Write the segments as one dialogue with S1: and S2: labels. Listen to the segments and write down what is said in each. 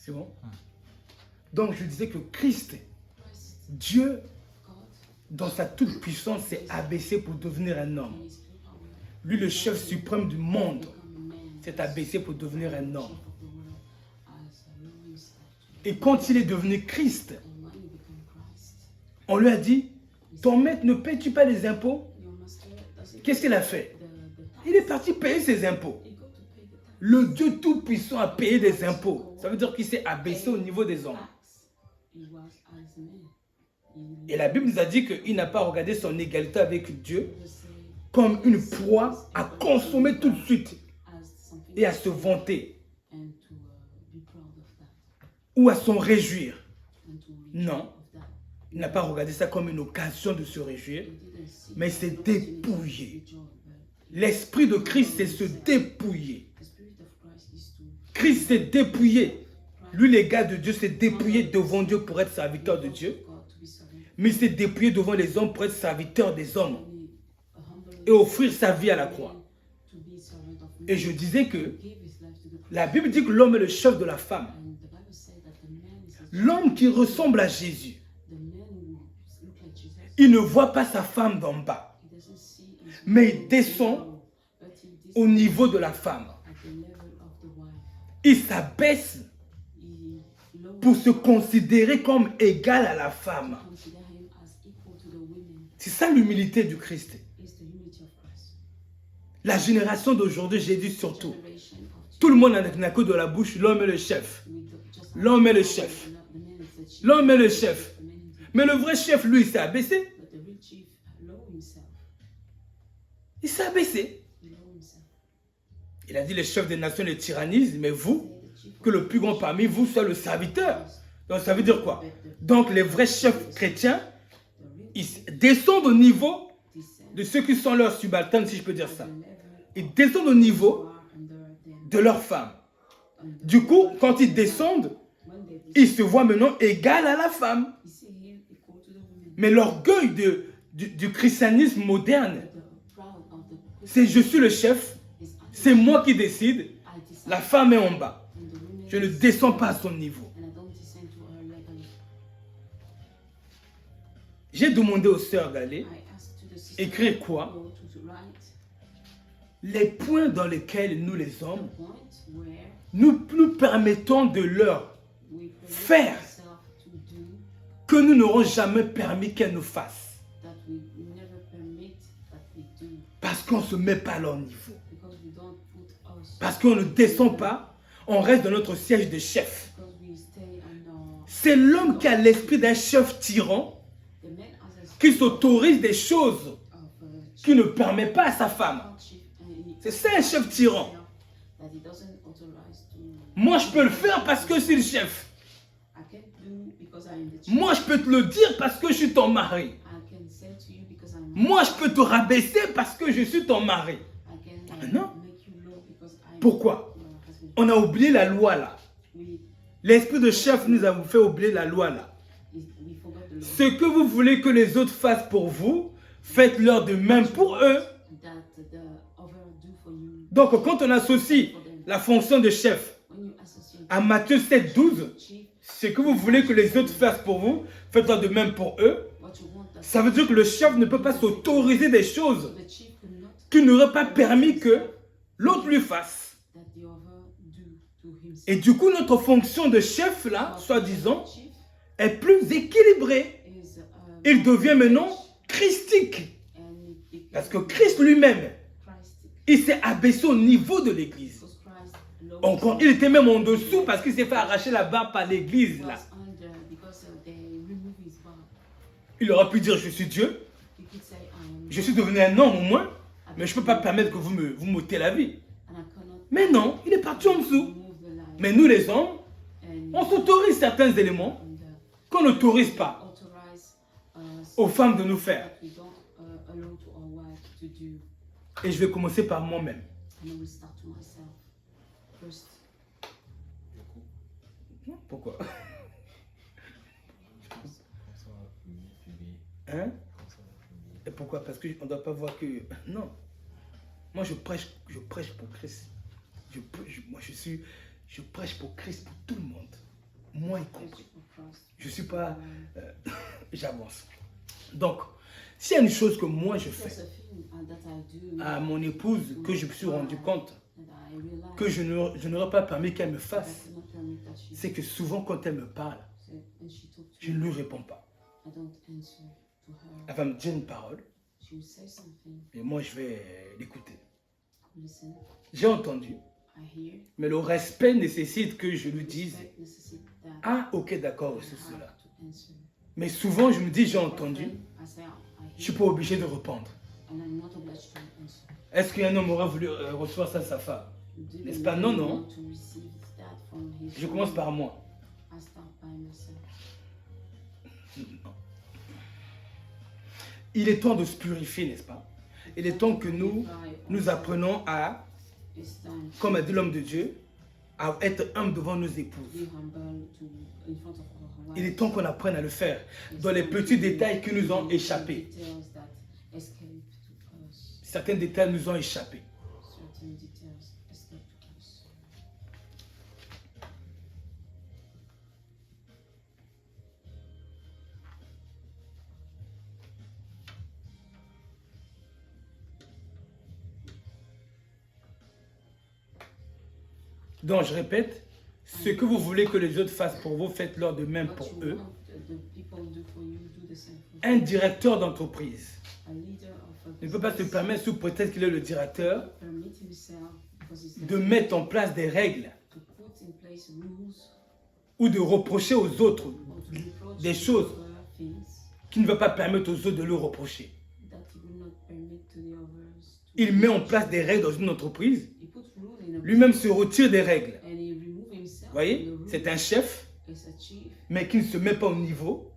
S1: C'est bon? Donc je disais que Christ, Dieu, dans sa toute puissance, s'est abaissé pour devenir un homme. Lui, le chef suprême du monde, s'est abaissé pour devenir un homme. Et quand il est devenu Christ, on lui a dit, ton maître, ne payes-tu pas les impôts? Qu'est-ce qu'il a fait? Il est parti payer ses impôts. Le Dieu Tout-Puissant a payé des impôts. Ça veut dire qu'il s'est abaissé au niveau des hommes. Et la Bible nous a dit qu'il n'a pas regardé son égalité avec Dieu comme une proie à consommer tout de suite et à se vanter ou à s'en réjouir. Non, il n'a pas regardé ça comme une occasion de se réjouir, mais il s'est dépouillé. L'esprit de Christ, c'est se dépouiller. Christ s'est dépouillé. Lui, les gars de Dieu, s'est dépouillé devant Dieu pour être serviteur de Dieu. Mais il s'est dépouillé devant les hommes pour être serviteur des hommes et offrir sa vie à la croix. Et je disais que la Bible dit que l'homme est le chef de la femme. L'homme qui ressemble à Jésus, il ne voit pas sa femme d'en bas, mais il descend au niveau de la femme. Il s'abaisse pour se considérer comme égal à la femme. C'est ça l'humilité du Christ. La génération d'aujourd'hui, j'ai dit surtout, tout le monde n'a que de la bouche, l'homme est le chef. L'homme est le chef. L'homme est le chef. Mais le vrai chef, lui, il s'est abaissé. Il s'est abaissé. Il a dit, les chefs des nations les tyrannisent, mais vous, que le plus grand parmi vous soit le serviteur. Donc ça veut dire quoi? Donc les vrais chefs chrétiens, ils descendent au niveau de ceux qui sont leurs subalternes, si je peux dire ça. Ils descendent au niveau de leurs femmes. Du coup, quand ils descendent, ils se voient maintenant égal à la femme. Mais l'orgueil du christianisme moderne, c'est je suis le chef, c'est moi qui décide, la femme est en bas. Je ne descends pas à son niveau. J'ai demandé aux sœurs d'aller écrire quoi? Les points dans lesquels nous les hommes, nous permettons de leur faire que nous n'aurons jamais permis qu'elles nous fassent. Parce qu'on ne se met pas à leur niveau. Parce qu'on ne descend pas, on reste dans notre siège de chef. C'est l'homme qui a l'esprit d'un chef tyran qui s'autorise des choses qu'il ne permet pas à sa femme. C'est ça un chef tyran. Moi, je peux le faire parce que c'est le chef. Moi, je peux te le dire parce que je suis ton mari. Moi, je peux te rabaisser parce que je suis ton mari. Non. Pourquoi? On a oublié la loi là. L'esprit de chef nous a fait oublier la loi là. Ce que vous voulez que les autres fassent pour vous, faites-leur de même pour eux. Donc, quand on associe la fonction de chef à Matthieu 7, 12, ce que vous voulez que les autres fassent pour vous, faites-leur de même pour eux. Ça veut dire que le chef ne peut pas s'autoriser des choses qu'il n'aurait pas permis que l'autre lui fasse. Et du coup, notre fonction de chef, là, soi-disant, est plus équilibrée. Il devient maintenant christique. Parce que Christ lui-même, il s'est abaissé au niveau de l'église. Il était même en dessous parce qu'il s'est fait arracher la barbe par l'église, là. Il aurait pu dire, je suis Dieu. Je suis devenu un homme au moins. Mais je ne peux pas permettre que vous m'ôtez la vie. Mais non, il est parti en dessous. Mais nous les hommes, on s'autorise certains éléments qu'on n'autorise pas aux femmes de nous faire. Et je vais commencer par moi-même. Pourquoi? Hein? Et pourquoi? Parce qu'on ne doit pas voir que... Non. Moi, je prêche pour Christ. Je prêche pour Christ, pour tout le monde. moi y compris. Je ne suis pas... j'avance. Donc, s'il y a une chose que moi je fais à mon épouse, que je me suis rendu compte, que je n'aurais pas permis qu'elle me fasse, c'est que souvent quand elle me parle, je ne lui réponds pas. Elle va me dire une parole et moi je vais l'écouter. J'ai entendu, mais le respect nécessite que je lui dise « Ah, ok, d'accord, c'est cela. » Mais souvent je me dis « J'ai entendu, je ne suis pas obligé de répondre. » Est-ce qu'un homme aurait voulu recevoir ça de sa femme? N'est-ce pas? Non, non. Je commence par moi. Il est temps de se purifier, n'est-ce pas? Il est temps que nous apprenions à, comme a dit l'homme de Dieu, à être humble devant nos épouses. Il est temps qu'on apprenne à le faire dans les petits détails qui nous ont échappé. Certains détails nous ont échappé. Donc, je répète, ce que vous voulez que les autres fassent pour vous, faites-leur de même pour eux. Un directeur d'entreprise ne peut pas se permettre, sous prétexte qu'il est le directeur, de mettre en place des règles ou de reprocher aux autres des choses qui ne va pas permettre aux autres de le reprocher. Il met en place des règles dans une entreprise, lui-même se retire des règles. Vous voyez, c'est un chef, mais qui ne se met pas au niveau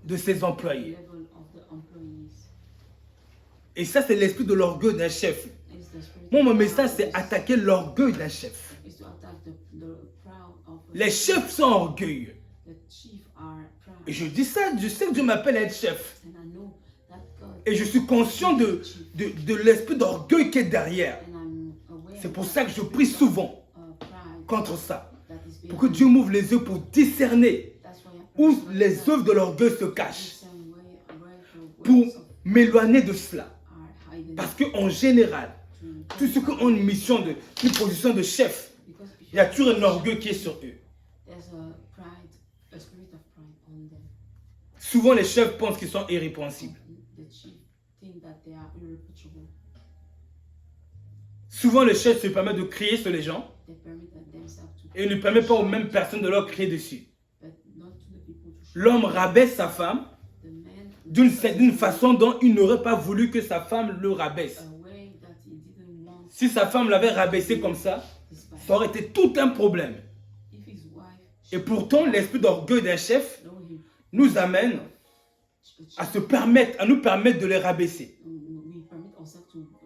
S1: de ses employés. Et ça, c'est l'esprit de l'orgueil d'un chef. Moi, mon message, c'est attaquer l'orgueil d'un chef. Les chefs sont orgueilleux. Et je dis ça, je sais que Dieu m'appelle à être chef. Et je suis conscient de l'esprit d'orgueil qui est derrière. C'est pour ça que je prie souvent contre ça. Pour que Dieu m'ouvre les yeux pour discerner où les œuvres de l'orgueil se cachent. Pour m'éloigner de cela. Parce qu'en général, tous ceux qui ont une mission, une position de chef, il y a toujours un orgueil qui est sur eux. Souvent, les chefs pensent qu'ils sont irrépréhensibles. Souvent, les chefs se permettent de crier sur les gens et ne permettent pas aux mêmes personnes de leur crier dessus. L'homme rabaisse sa femme d'une façon dont il n'aurait pas voulu que sa femme le rabaisse. Si sa femme l'avait rabaissé comme ça aurait été tout un problème. Et pourtant, l'esprit d'orgueil d'un chef nous amène à nous permettre de les rabaisser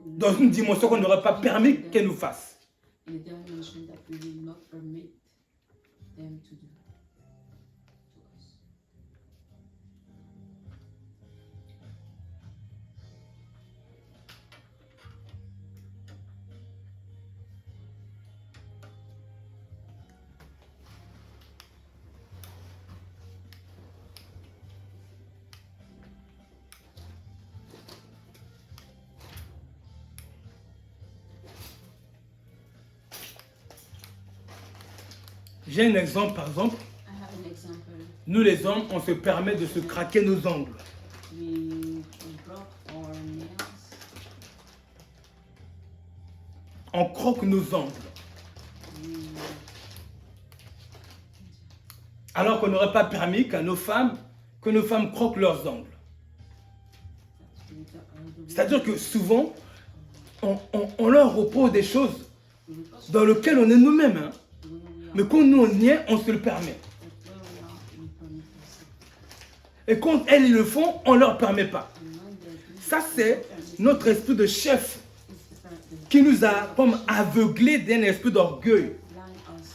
S1: dans une dimension qu'on n'aurait pas permis qu'elle nous fasse. J'ai un exemple, par exemple. Nous les hommes, on se permet de se craquer nos ongles. On croque nos ongles. Alors qu'on n'aurait pas permis que nos femmes croquent leurs ongles. C'est-à-dire que souvent, on leur repose des choses dans lesquelles on est nous-mêmes. Hein. Mais quand nous on y est, on se le permet. Et quand elles le font, on ne leur permet pas. Ça, c'est notre esprit de chef qui nous a comme aveuglés d'un esprit d'orgueil,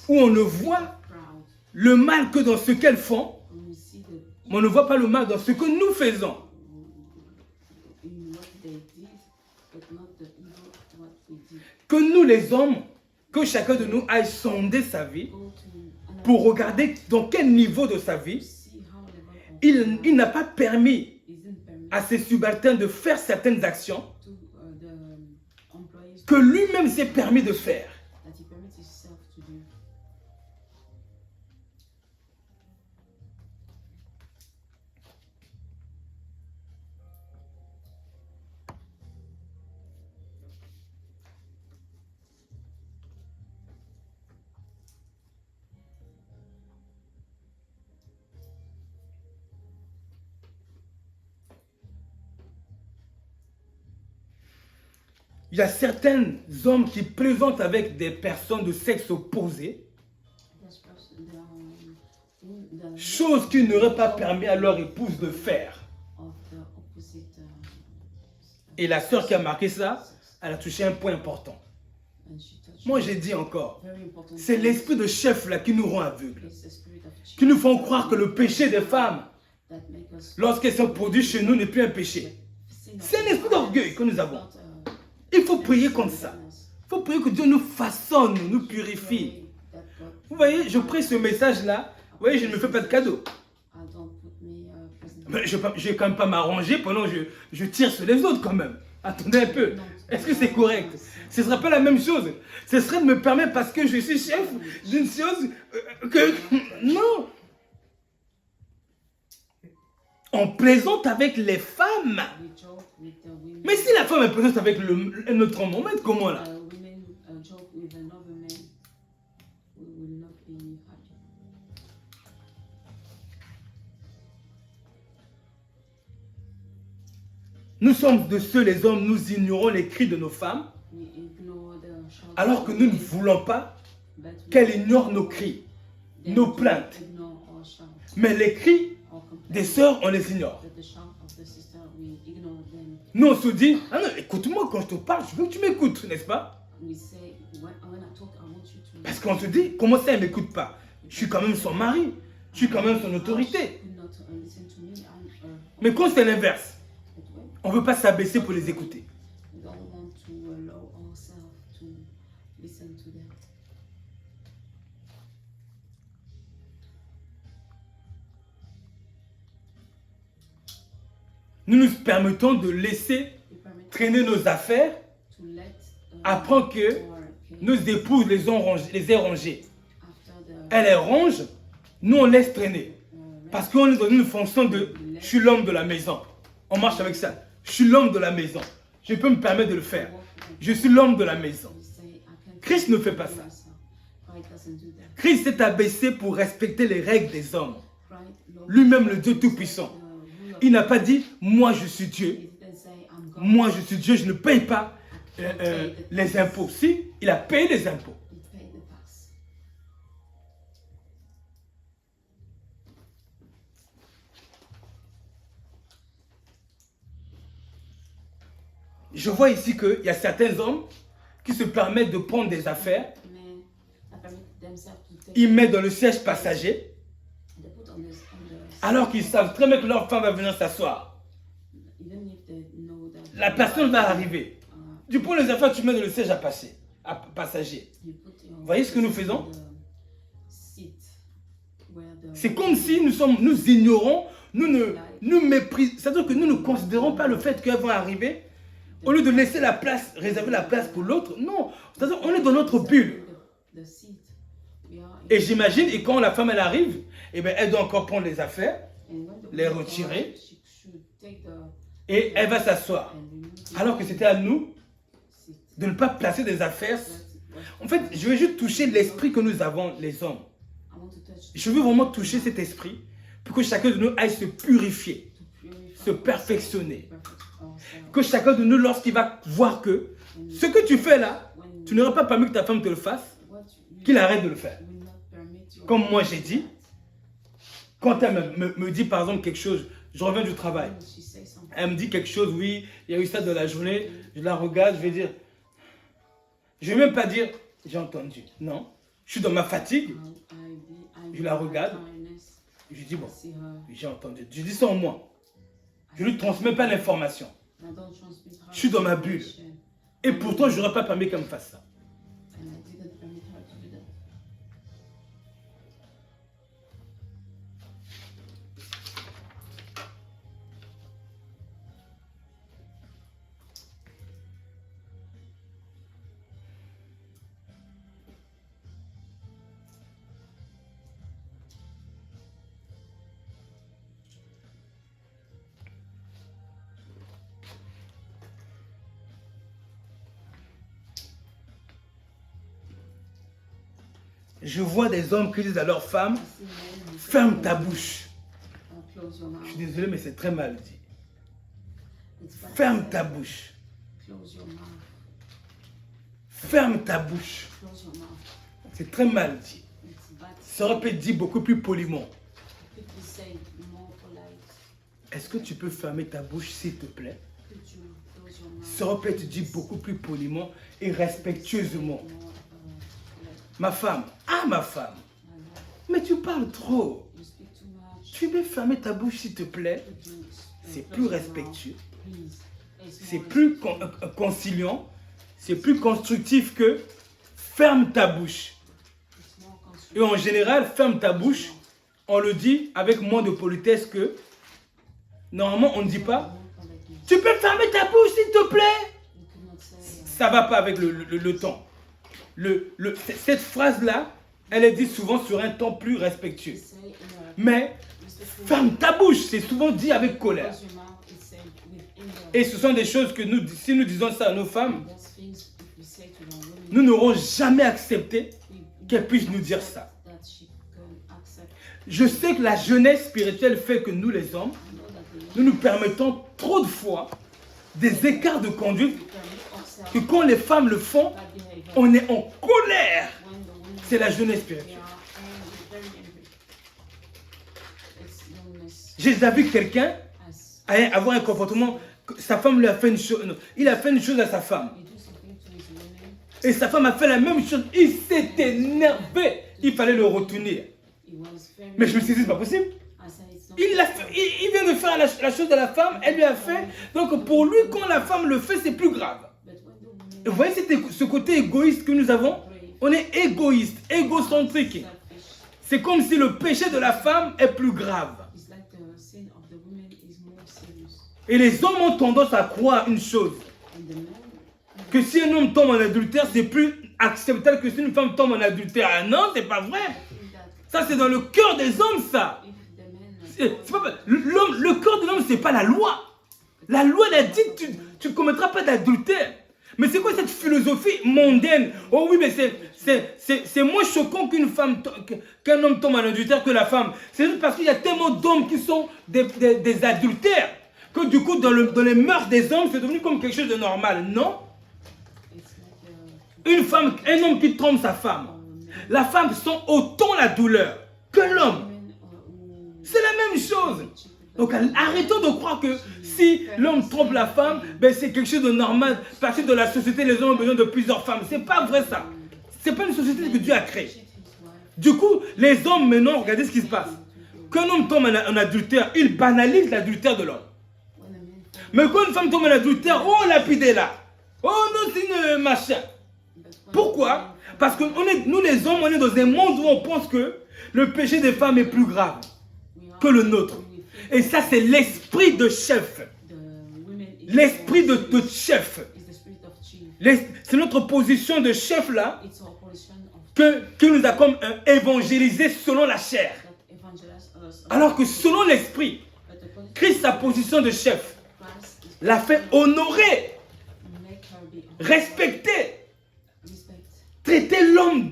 S1: où on ne voit le mal que dans ce qu'elles font, mais on ne voit pas le mal dans ce que nous faisons. Que nous les hommes, que chacun de nous aille sonder sa vie pour regarder dans quel niveau de sa vie il n'a pas permis à ses subalternes de faire certaines actions que lui-même s'est permis de faire. Il y a certains hommes qui plaisantent avec des personnes de sexe opposé, chose qu'ils n'auraient pas permis à leur épouse de faire. Et la sœur qui a marqué ça, elle a touché un point important. Moi, j'ai dit encore, c'est l'esprit de chef là qui nous rend aveugles, qui nous font croire que le péché des femmes, lorsqu'elles sont produites chez nous, n'est plus un péché. C'est un esprit d'orgueil que nous avons. Il faut prier comme ça. Il faut prier que Dieu nous façonne, nous purifie. Vous voyez, je prie ce message-là. Vous voyez, je ne me fais pas de cadeau. Mais je ne vais quand même pas m'arranger pendant que je tire sur les autres quand même. Attendez un peu. Est-ce que c'est correct? Ce ne sera pas la même chose. Ce serait de me permettre parce que je suis chef d'une chose que... Non. On plaisante avec les femmes. Mais si la femme est plaisante avec un autre homme, on va être comment là? Nous sommes de ceux, les hommes, nous ignorons les cris de nos femmes, alors que nous ne voulons pas qu'elles ignorent nos cris, nos plaintes. Mais les cris des sœurs, on les ignore. Nous, on se dit, ah non, écoute-moi quand je te parle, je veux que tu m'écoutes, n'est-ce pas? Parce qu'on se dit, comment ça, elle ne m'écoute pas? Je suis quand même son mari, je suis quand même son autorité. Mais quand c'est l'inverse, on ne veut pas s'abaisser pour les écouter. Nous nous permettons de laisser traîner nos affaires après que nos épouses les aient rangées. Elle les range, nous on laisse traîner. Parce qu'on est dans une fonction de « je suis l'homme de la maison ». On marche avec ça. Je suis l'homme de la maison. Je peux me permettre de le faire. Je suis l'homme de la maison. Christ ne fait pas ça. Christ s'est abaissé pour respecter les règles des hommes. Lui-même le Dieu Tout-Puissant. Il n'a pas dit « moi je suis Dieu ». Moi je suis Dieu, je ne paye pas les impôts. Si, il a payé les impôts. Je vois ici qu'il y a certains hommes qui se permettent de prendre des affaires, ils mettent dans le siège passager, alors qu'ils savent très bien que leur femme va venir s'asseoir. La personne va arriver. Tu prends les affaires, tu mets dans le siège à passager. Vous voyez ce que nous faisons? C'est comme si nous ignorons, nous méprisons. C'est-à-dire que nous ne considérons pas le fait qu'elles vont arriver. Au lieu de laisser la place, réserver la place pour l'autre, non. C'est-à-dire qu'on est dans notre bulle. Et j'imagine, et quand la femme elle arrive, eh bien, elle doit encore prendre les affaires, les retirer, et elle va s'asseoir. Alors que c'était à nous de ne pas placer des affaires. En fait, je veux juste toucher l'esprit que nous avons, les hommes. Je veux vraiment toucher cet esprit pour que chacun de nous aille se purifier, se perfectionner. Que chacun de nous, lorsqu'il va voir que ce que tu fais là, tu n'aurais pas permis que ta femme te le fasse, qu'il arrête de le faire. Comme moi j'ai dit, quand elle me dit par exemple quelque chose, je reviens du travail, elle me dit quelque chose, oui, il y a eu ça dans la journée, je la regarde, je vais dire, je ne vais même pas dire, j'ai entendu, non, je suis dans ma fatigue, je la regarde, je dis bon, j'ai entendu, je dis ça en moi, je ne lui transmets pas l'information, je suis dans ma bulle, et pourtant je n'aurais pas permis qu'elle me fasse ça. Je vois des hommes qui disent à leur femme, ferme ta bouche. Je suis désolé, mais c'est très mal dit. Ferme ta bouche. Ferme ta bouche. C'est très mal dit. Ça aurait pu être dit beaucoup plus poliment. Est-ce que tu peux fermer ta bouche, s'il te plaît? Ça aurait pu être dit beaucoup plus poliment et respectueusement. Ma femme, ma femme, mais tu parles trop. Tu peux fermer ta bouche, s'il te plaît? C'est plus respectueux. C'est plus conciliant. C'est plus constructif que ferme ta bouche. Et en général, ferme ta bouche, on le dit avec moins de politesse que... Normalement, on ne dit pas « Tu peux fermer ta bouche, s'il te plaît ?» Ça ne va pas avec le temps. Cette phrase-là, elle est dite souvent sur un ton plus respectueux. Mais ferme ta bouche, c'est souvent dit avec colère. Et ce sont des choses que si nous disons ça à nos femmes, nous n'aurons jamais accepté qu'elles puissent nous dire ça. Je sais que la jeunesse spirituelle fait que nous les hommes, nous nous permettons trop de fois des écarts de conduite que quand les femmes le font, on est en colère. C'est la jeunesse spirituelle. J'ai déjà vu quelqu'un avoir un comportement, sa femme lui a fait une chose, il a fait une chose à sa femme. Et sa femme a fait la même chose, il s'est énervé, il fallait le retenir. Mais je me suis dit, c'est pas possible. Il vient de faire la chose à la femme, elle lui a fait. Donc pour lui, quand la femme le fait, c'est plus grave. Et vous voyez ce côté égoïste que nous avons? On est égoïste, égocentrique. C'est comme si le péché de la femme est plus grave. Et les hommes ont tendance à croire une chose. Que si un homme tombe en adultère, c'est plus acceptable que si une femme tombe en adultère. Ah non, c'est pas vrai. Ça, c'est dans le cœur des hommes, ça. Le cœur de l'homme, c'est pas la loi. La loi, elle a dit que tu ne commettras pas d'adultère. Mais c'est quoi cette philosophie mondaine? Oh oui, mais c'est moins choquant qu'un homme tombe en adultère que la femme. C'est juste parce qu'il y a tellement d'hommes qui sont des adultères que du coup, dans les mœurs des hommes, c'est devenu comme quelque chose de normal. Non. Un homme qui trompe sa femme, la femme sent autant la douleur que l'homme. C'est la même chose. Donc arrêtons de croire que si l'homme trompe la femme, ben, c'est quelque chose de normal. Parce que dans la société, les hommes ont besoin de plusieurs femmes. C'est pas vrai ça. C'est pas une société que Dieu a créée. Du coup, les hommes maintenant, regardez ce qui se passe. Quand un homme tombe en adultère, il banalise l'adultère de l'homme. Mais quand une femme tombe en adultère, oh lapidé là. Oh non, c'est une machin. Pourquoi? Parce que nous les hommes, on est dans un monde où on pense que le péché des femmes est plus grave que le nôtre. Et ça, c'est l'esprit de chef. L'esprit de chef. C'est notre position de chef là que nous a comme évangélisé selon la chair. Alors que selon l'esprit, Christ, sa position de chef, l'a fait honorer, respecter, traiter l'homme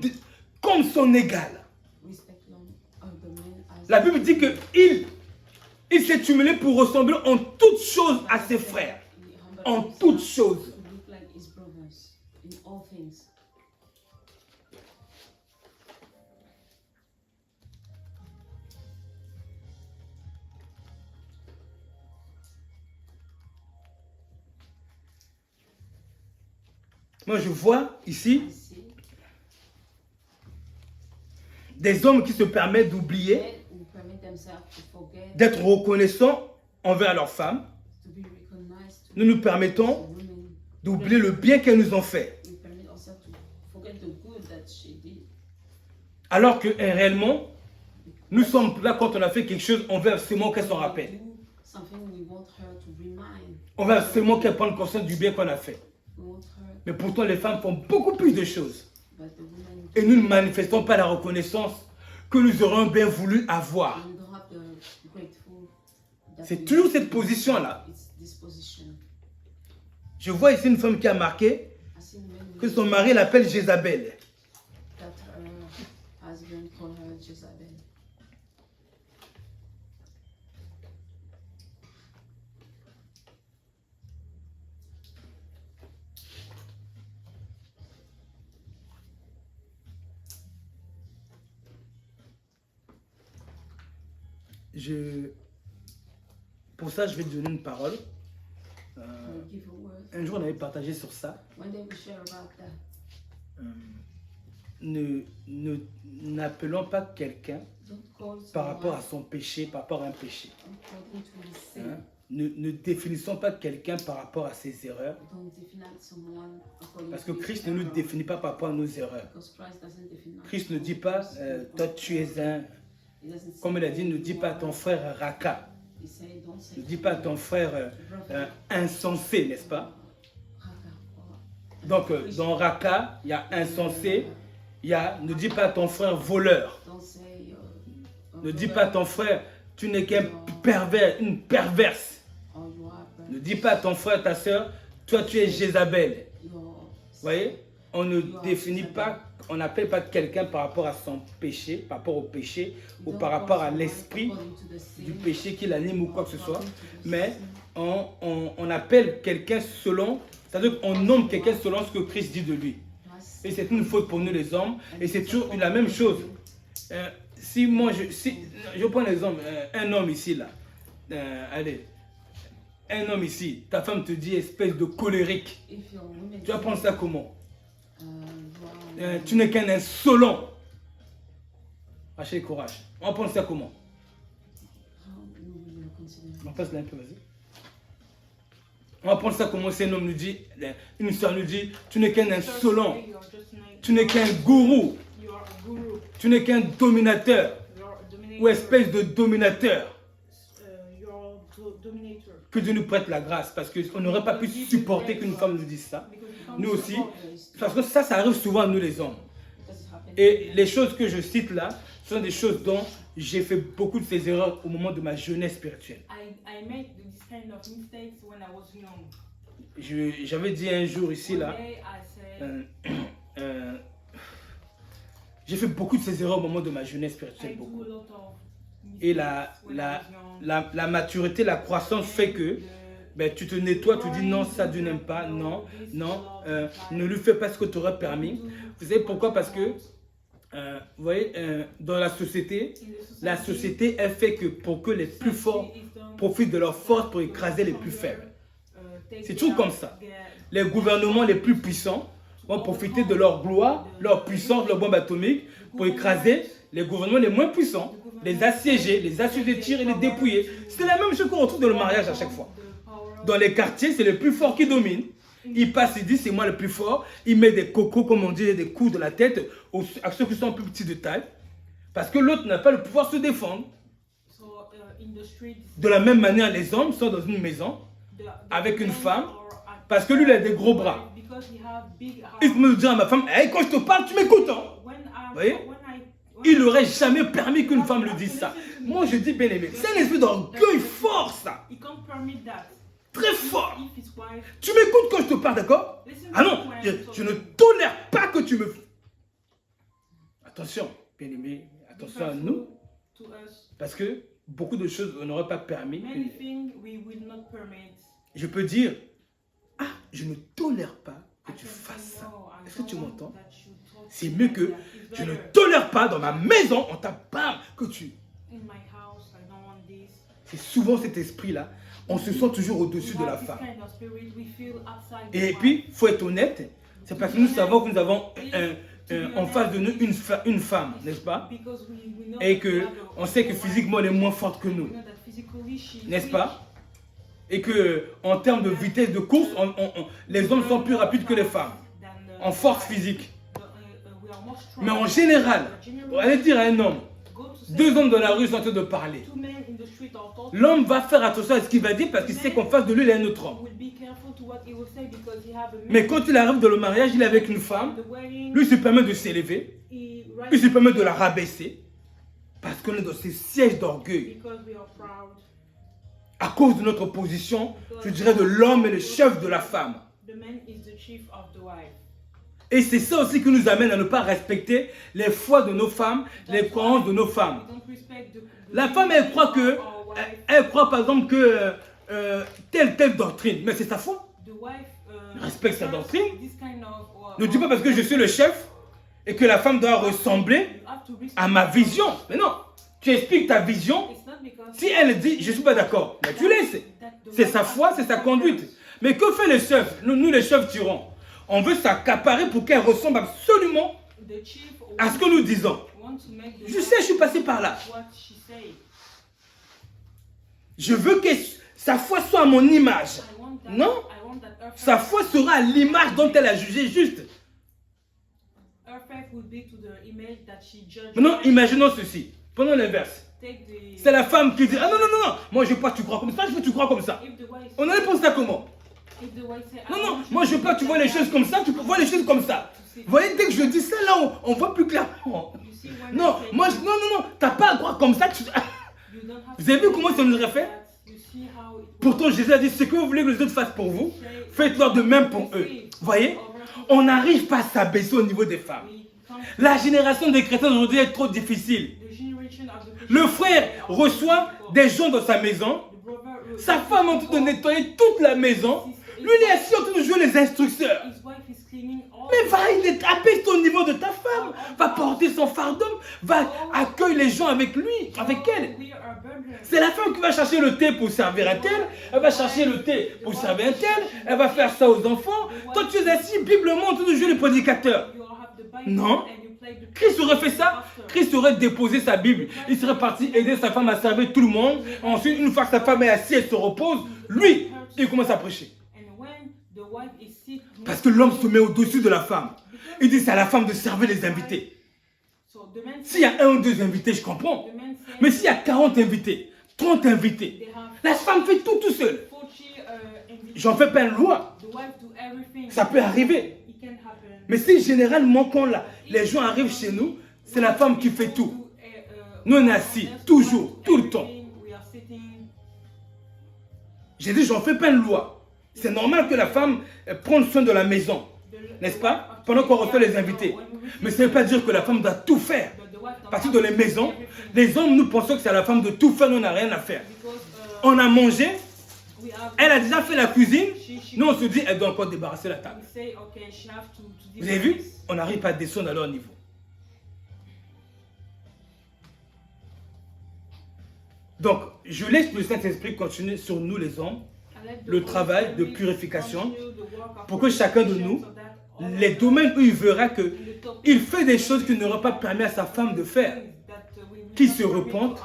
S1: comme son égal. La Bible dit qu'il s'est humilié pour ressembler en toutes choses à ses frères. En toutes choses. Moi, je vois ici des hommes qui se permettent d'oublier, d'être reconnaissants envers leurs femmes. Nous nous permettons d'oublier le bien qu'elles nous ont fait. Alors que réellement, nous sommes là quand on a fait quelque chose, on veut absolument qu'elle s'en rappelle. On veut absolument qu'elle prenne conscience du bien qu'on a fait. Mais pourtant, les femmes font beaucoup plus de choses. Et nous ne manifestons pas la reconnaissance que nous aurions bien voulu avoir. C'est toujours cette position-là. Je vois ici une femme qui a marqué que son mari l'appelle Jézabel. Pour ça, je vais te donner une parole. Un jour, on avait partagé sur ça. N'appelons pas quelqu'un par rapport à son péché, par rapport à un péché. Hein? Ne définissons pas quelqu'un par rapport à ses erreurs. Parce que Christ ne nous définit pas par rapport à nos erreurs. Christ ne dit pas, toi tu es un... Comme il a dit, ne dis pas à ton frère Raka. Ne dis pas à ton frère insensé, n'est-ce pas? Donc, dans Raka, il y a insensé. Il y a, ne dis pas à ton frère voleur. Ne dis pas à ton frère, tu n'es qu'un pervers, une perverse. Ne dis pas à ton frère, ta soeur, toi tu es Jézabel. Vous voyez? On ne définit pas, on n'appelle pas quelqu'un par rapport à son péché, par rapport au péché, ou par rapport à l'esprit du péché qui l'anime ou quoi que ce soit. Mais on appelle quelqu'un selon, c'est-à-dire qu'on nomme quelqu'un selon ce que Christ dit de lui. Et c'est une faute pour nous les hommes. Et c'est toujours la même chose. Si je prends l'exemple, un homme ici, là, allez, un homme ici, ta femme te dit espèce de colérique. Tu vas prendre ça comment? Tu n'es qu'un insolent. Lâchez le courage. On va prendre ça comment? On passe là un peu, vas-y. On va prendre ça comment si un homme nous dit, une soeur nous dit, tu n'es qu'un insolent. Tu n'es qu'un gourou. Tu n'es qu'un dominateur. Ou espèce de dominateur. Que Dieu nous prête la grâce, parce qu'on n'aurait pas pu supporter qu'une femme nous dise ça. Nous aussi, parce que ça arrive souvent à nous les hommes. Et les choses que je cite là, sont des choses dont j'ai fait beaucoup de ces erreurs au moment de ma jeunesse spirituelle. J'avais dit un jour ici là, j'ai fait beaucoup de ces erreurs au moment de ma jeunesse spirituelle. Beaucoup. Et la maturité, la croissance fait que ben, tu te nettoies, tu dis non, ça Dieu n'aime pas, non, ne lui fais pas ce que tu aurais permis. Vous savez pourquoi? Parce que, vous voyez, dans la société, elle fait que pour que les plus forts profitent de leur force pour écraser les plus faibles. C'est toujours comme ça. Les gouvernements les plus puissants vont profiter de leur gloire, leur puissance, leur bombe atomique pour écraser les gouvernements les moins puissants, les assiéger, les assujettir et les dépouiller. C'est la même chose qu'on retrouve dans le mariage à chaque fois. Dans les quartiers, c'est le plus fort qui domine. Il passe, il dit c'est moi le plus fort. Il met des cocos, comme on dit, des coups de la tête à ceux qui sont plus petits de taille. Parce que l'autre n'a pas le pouvoir de se défendre. De la même manière, les hommes sont dans une maison avec une femme parce que lui, il a des gros bras. Il peut me dire à ma femme, hey, quand je te parle, tu m'écoutes. Hein? Vous voyez? Il n'aurait jamais permis qu'une femme lui dise ça. Moi, je dis bien aimé, c'est un esprit d'orgueil fort, ça. Très fort. Tu m'écoutes quand je te parle, d'accord? Ah non, je ne tolère pas que tu me... Attention, bien aimé, attention à nous. Parce que beaucoup de choses, on n'aurait pas permis. Je peux dire, ah, je ne tolère pas que tu fasses ça. Est-ce que tu m'entends? C'est mieux que je ne tolère pas dans ma maison, on t'a bam, que tu... C'est souvent cet esprit-là. On se sent toujours au-dessus de la femme. Et puis, il faut être honnête, c'est parce que nous savons que nous avons en face de nous une femme, n'est-ce pas? Et qu'on sait que physiquement, elle est moins forte que nous, n'est-ce pas? Et qu'en termes de vitesse de course, les hommes sont plus rapides que les femmes, en force physique. Mais en général, pour aller dire à un homme, deux hommes dans la rue sont en train de parler. L'homme va faire attention à ce qu'il va dire parce qu'il sait qu'en face de lui, il y a un autre homme. Mais quand il arrive dans le mariage, il est avec une femme, lui il se permet de s'élever, il se permet de la rabaisser parce qu'on est dans ces sièges d'orgueil. À cause de notre position, je dirais de l'homme et le chef de la femme. Et c'est ça aussi qui nous amène à ne pas respecter les foi de nos femmes, les croyances de nos femmes. La femme, elle croit par exemple que telle doctrine, mais c'est sa foi. Respecte sa doctrine. Ne dis pas parce que je suis le chef et que la femme doit ressembler à ma vision. Mais non, tu expliques ta vision. Si elle dit, je ne suis pas d'accord, mais tu laisses. C'est sa foi, c'est sa conduite. Mais que fait le chef? Nous, les chefs tyrans, on veut s'accaparer pour qu'elle ressemble absolument à ce que nous disons. Je sais, je suis passé par là. Je veux que sa foi soit à mon image. Non, sa foi sera à l'image dont elle a jugé juste. Maintenant, imaginons ceci. Prenons l'inverse. C'est la femme qui dit, ah non, non, non, non, moi je veux pas que tu crois comme ça, je veux que tu crois comme ça. On allait penser ça comment? Non, non, moi je veux pas que tu vois les choses comme ça, tu vois les choses comme ça. Vous voyez, dès que je dis ça, là, on voit plus clairement. Non, moi, non, non, non, t'as pas à croire comme ça. Vous avez vu comment ça nous aurait fait? Pourtant, Jésus a dit, ce que vous voulez que les autres fassent pour vous, faites-leur de même pour eux. Vous voyez? On n'arrive pas à s'abaisser au niveau des femmes. La génération des chrétiens aujourd'hui est trop difficile. Le frère reçoit des gens dans sa maison. Sa femme est en train de nettoyer toute la maison. Lui, il est assis en train de jouer les instructeurs. Mais va, abaisse ton niveau de ta femme. Va porter son fardeau. Va accueillir les gens avec lui, avec elle. C'est la femme qui va chercher le thé pour servir un tel. Elle va chercher le thé pour servir un tel. Elle va faire ça aux enfants. Toi, tu es assis biblement en train de jouer les prédicateurs. Non. Christ aurait fait ça. Christ aurait déposé sa Bible. Il serait parti aider sa femme à servir tout le monde. Ensuite, une fois que sa femme est assise, elle se repose. Lui, il commence à prêcher. Parce que l'homme se met au-dessus de la femme. Il dit c'est à la femme de servir les invités. S'il y a 1 ou 2 invités, je comprends. Mais s'il y a 40 invités, 30 invités, la femme fait tout seule. J'en fais pas une loi. Ça peut arriver. Mais si généralement quand les gens arrivent chez nous, c'est la femme qui fait tout. Nous on est assis, toujours, tout le temps. J'ai dit, j'en fais pas une loi. C'est normal que la femme prenne soin de la maison, n'est-ce pas? Pendant qu'on reçoit les invités. Mais ça ne veut pas dire que la femme doit tout faire. Parce que dans les maisons, les hommes, nous pensons que c'est à la femme de tout faire, nous on n'a rien à faire. On a mangé, elle a déjà fait la cuisine, nous on se dit, elle doit encore débarrasser la table. Vous avez vu? On n'arrive pas à descendre à leur niveau. Donc, je laisse le Saint-Esprit continuer sur nous les hommes, le travail de purification, pour que chacun de nous, les domaines où il verra qu'il fait des choses qu'il n'aurait pas permis à sa femme de faire, qu'il se repente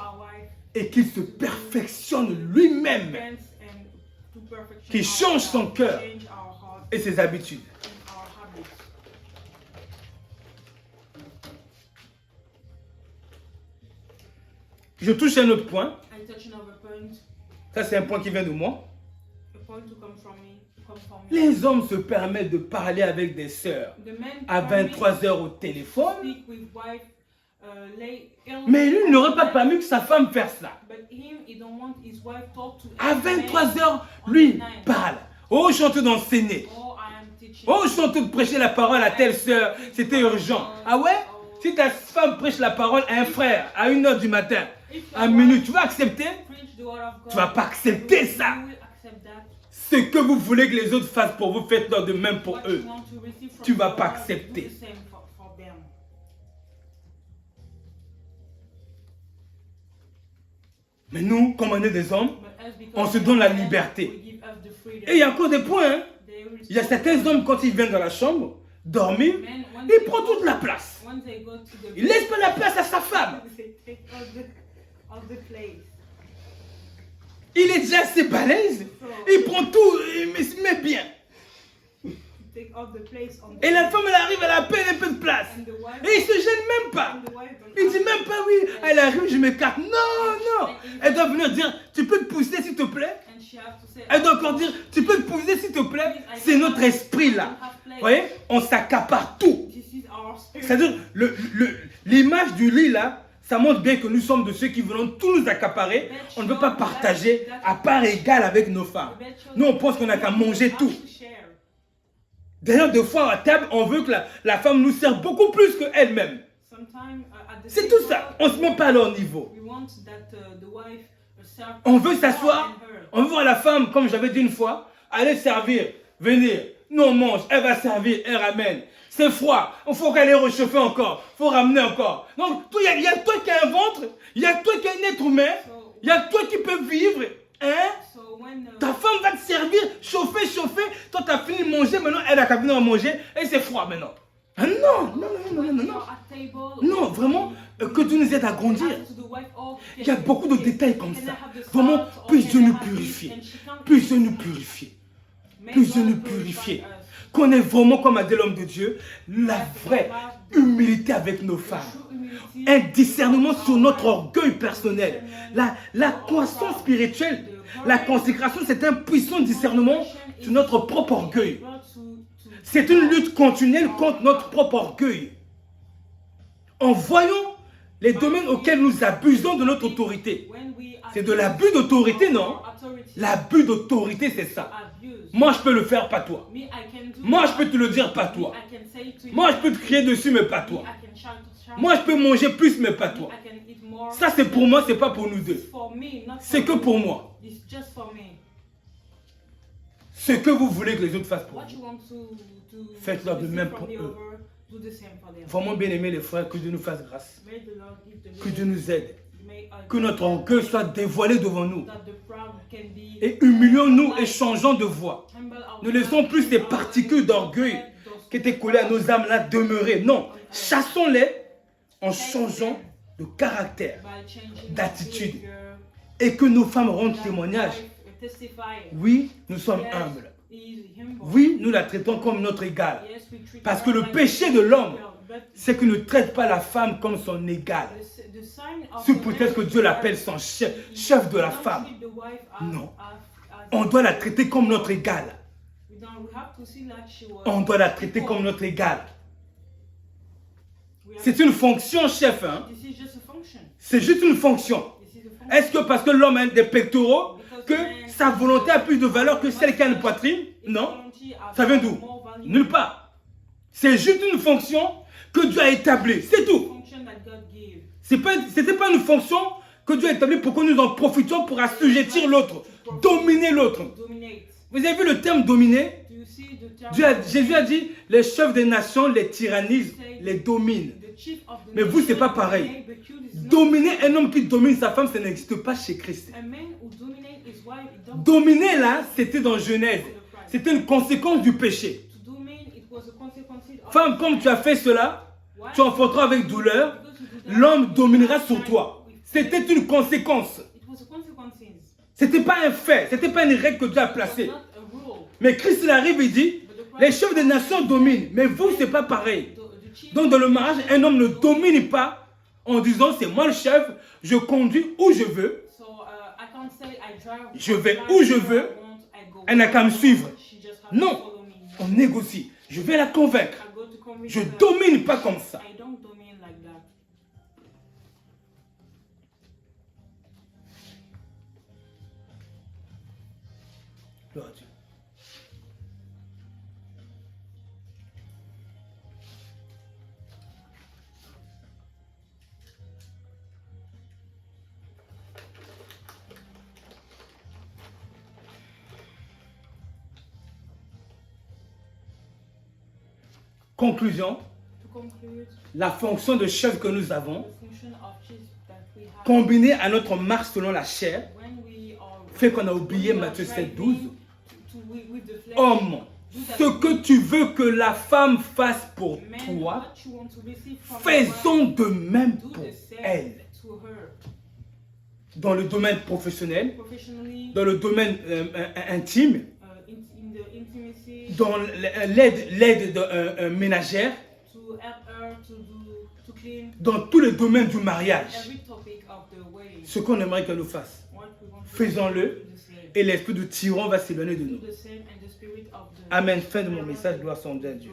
S1: et qu'il se perfectionne lui-même, qu'il change son cœur et ses habitudes. Je touche un autre point. Ça, c'est un point qui vient de moi. Les hommes se permettent de parler avec des sœurs à 23 h au téléphone. Mais lui, il n'aurait pas permis que sa femme fasse ça. À 23 h, lui, il parle. Oh, je suis en train d'enseigner. Oh, je suis en train de prêcher la parole à telle sœur. C'était urgent. Ah ouais? Si ta femme prêche la parole à un frère à 1 h du matin, à minuit, tu vas accepter? Tu ne vas pas accepter ça. Ce que vous voulez que les autres fassent pour vous, faites-leur de même pour eux. Tu ne vas pas accepter. Mais nous, comme on est des hommes, on se donne la liberté. Et il y a encore des points. Hein? Il y a certains hommes, quand ils viennent dans la chambre, dormir, ils prennent toute la place. Ils ne laissent pas la place à sa femme. Il est déjà assez balèze. Il prend tout, il se met bien. Et la femme, elle arrive, elle a à peine un peu de place. Et il ne se gêne même pas. Il ne dit même pas, oui, elle arrive, je m'écarte. Non, non. Elle doit venir dire, tu peux te pousser s'il te plaît? Elle doit encore dire, tu peux te pousser s'il te plaît? C'est notre esprit là. Vous voyez? On s'accapare tout. C'est-à-dire, l'image du lit là, ça montre bien que nous sommes de ceux qui voulons tout nous accaparer. On ne veut pas partager à part égale avec nos femmes. Nous, on pense qu'on n'a qu'à manger tout. D'ailleurs, des fois à table, on veut que la femme nous serve beaucoup plus qu'elle-même. C'est tout ça. On ne se met pas à leur niveau. On veut s'asseoir. On veut voir la femme, comme j'avais dit une fois, aller servir, venir, Nous on mange, elle va servir, elle ramène. C'est froid, il faut qu'elle ait réchauffé encore, il faut ramener encore. Donc, il y a toi qui as un ventre, il y a toi qui as un être humain, il y a toi qui peux vivre. Hein? Ta femme va te servir, chauffer. Toi, tu as fini de manger, maintenant elle a qu'à venir manger et c'est froid maintenant. Ah non. Non, vraiment, que Dieu nous aide à grandir. Il y a beaucoup de détails comme ça. Vraiment, puisse Dieu nous purifier. Puisse Dieu nous purifier. Puisse Dieu nous purifier. Qu'on ait vraiment, comme a dit l'homme de Dieu, la vraie humilité avec nos femmes. Un discernement sur notre orgueil personnel. La croissance spirituelle, la consécration, c'est un puissant discernement sur notre propre orgueil. C'est une lutte continuelle contre notre propre orgueil. En voyant les domaines auxquels nous abusons de notre autorité. C'est de l'abus d'autorité, non? L'abus d'autorité, c'est ça. Moi, je peux le faire, pas toi. Moi, je peux te le dire, pas toi. Moi, je peux te crier dessus, mais pas toi. Moi, je peux manger plus, mais pas toi. Ça, c'est pour moi, c'est pas pour nous deux. C'est que pour moi. Ce que vous voulez que les autres fassent pour vous, faites-leur de même pour eux. Vraiment bien aimer les frères, que Dieu nous fasse grâce. Que Dieu nous aide. Que notre orgueil soit dévoilé devant nous. Et humilions-nous et changeons de voie. Ne laissons plus ces particules d'orgueil qui étaient collées à nos âmes là demeurer. Non, chassons-les en changeant de caractère, d'attitude. Et que nos femmes rendent témoignage. Oui, nous sommes humbles. Oui, nous la traitons comme notre égale. Parce que le péché de l'homme, c'est qu'il ne traite pas la femme comme son égale. C'est peut-être que Dieu l'appelle son chef de la femme. Non. On doit la traiter comme notre égale. On doit la traiter comme notre égale. C'est une fonction, chef. Hein? C'est juste une fonction. Est-ce que parce que l'homme a des pectoraux, que sa volonté a plus de valeur que celle qui a une poitrine? Non. Ça vient d'où? Nulle part. C'est juste une fonction que Dieu a établie. C'est tout. Ce n'était pas une fonction que Dieu a établie pour que nous en profitions pour assujettir l'autre, dominer l'autre. Vous avez vu le terme dominer? Jésus a dit, les chefs des nations les tyrannisent, les dominent. Mais vous, ce n'est pas pareil. Dominer un homme qui domine sa femme, ça n'existe pas chez Christ. Dominer là, c'était dans Genèse. C'était une conséquence du péché. Femme, comme tu as fait cela, tu enfanteras avec douleur, l'homme dominera sur toi. C'était une conséquence. Ce n'était pas un fait, ce n'était pas une règle que Dieu a placée. Mais Christ il arrive et dit, les chefs des nations dominent, mais vous, ce n'est pas pareil. Donc dans le mariage, un homme ne domine pas en disant, c'est moi le chef, je conduis où je veux, je vais où je veux, elle n'a qu'à me suivre. Non, on négocie. Je vais la convaincre. Je ne domine pas comme ça. Gloire à Dieu. Conclusion, la fonction de chef que nous avons, combinée à notre marche selon la chair, fait qu'on a oublié Matthieu 7, 12. Homme, ce que tu veux que la femme fasse pour toi, faisons de même pour elle. Dans le domaine professionnel, dans le domaine intime, dans l'aide ménagère, dans tous les domaines du mariage. Ce qu'on aimerait qu'elle nous fasse, faisons-le et l'esprit de tyran va s'éloigner de nous. Amen. Fin de mon message, gloire à Dieu.